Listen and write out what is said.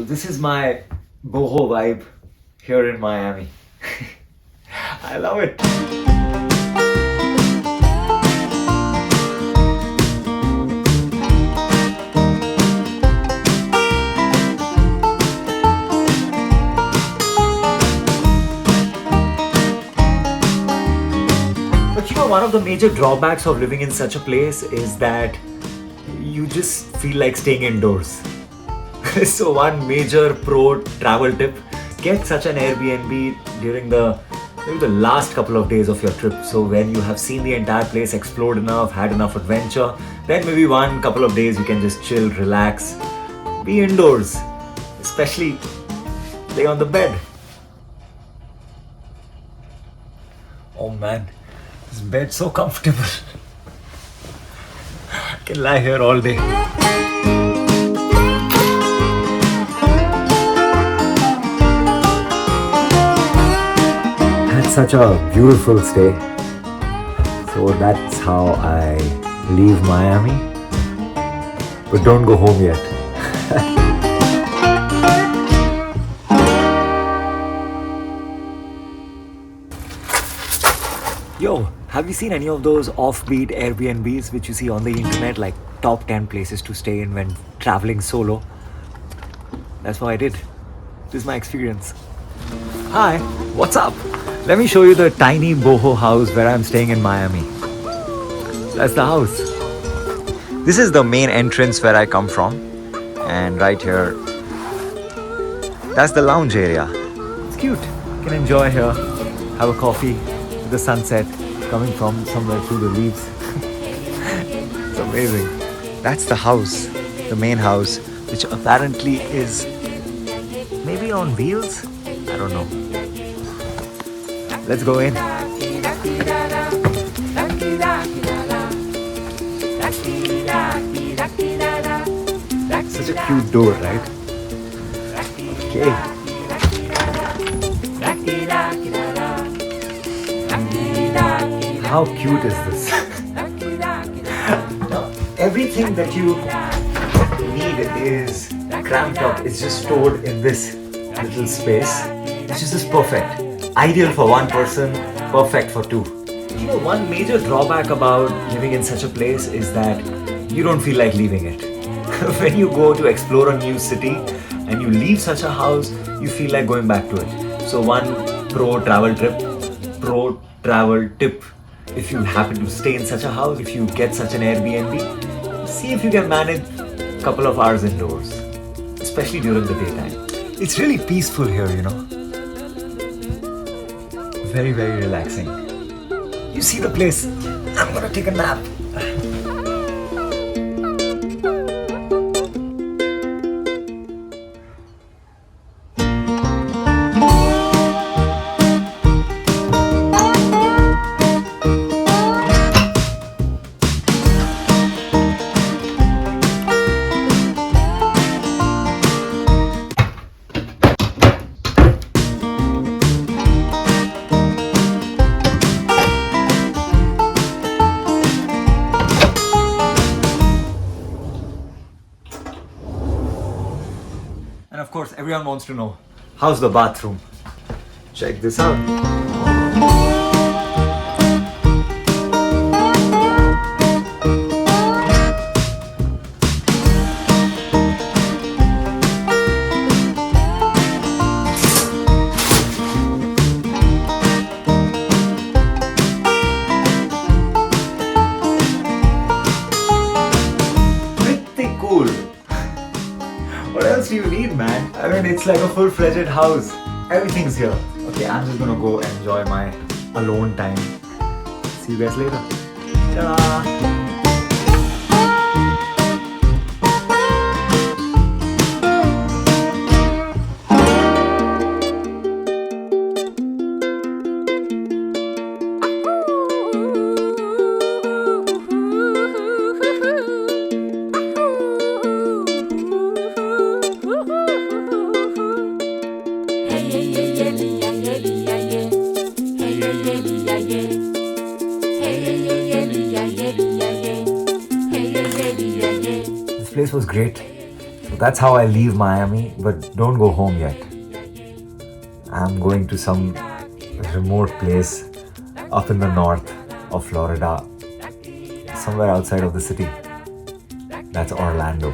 So this is my boho vibe here in Miami. I love it. But one of the major drawbacks of living in such a place is that you just feel like staying indoors. So one major pro travel tip, get such an Airbnb during maybe the last couple of days of your trip. So when you have seen the entire place, explored enough, had enough adventure, then maybe one couple of days you can just chill, relax, be indoors, especially lay on the bed. Oh man, this bed's so comfortable. I can lie here all day. Such a beautiful stay. So that's how I leave Miami. But don't go home yet. Yo, have you seen any of those offbeat Airbnbs which you see on the internet, like top 10 places to stay in when traveling solo? That's what I did. This is my experience. Hi, what's up? Let me show you the tiny Boho house where I'm staying in Miami. That's the house. This is the main entrance where I come from. And right here, that's the lounge area. It's cute. You can enjoy here, have a coffee with the sunset coming from somewhere through the leaves. It's amazing. That's the house, the main house, which apparently is maybe on wheels? I don't know. Let's go in. Such a cute door, right? Okay. How cute is this? Now, everything that you need is cramped up. It's just stored in this little space, which is just perfect. Ideal for one person, perfect for two. One major drawback about living in such a place is that you don't feel like leaving it. When you go to explore a new city and you leave such a house, you feel like going back to it. So one pro travel tip, if you happen to stay in such a house, if you get such an Airbnb, see if you can manage a couple of hours indoors, especially during the daytime. It's really peaceful here, Very, very relaxing. You see the place. I'm gonna take a nap. And of course, everyone wants to know, how's the bathroom? Check this out. Pretty cool. What else do you need, man? I mean, it's like a full-fledged house. Everything's here. Okay, I'm just gonna go enjoy my alone time. See you guys later. Ta-da! This place was great. So that's how I leave Miami, but don't go home yet. I'm going to some remote place up in the north of Florida, somewhere outside of the city. That's Orlando.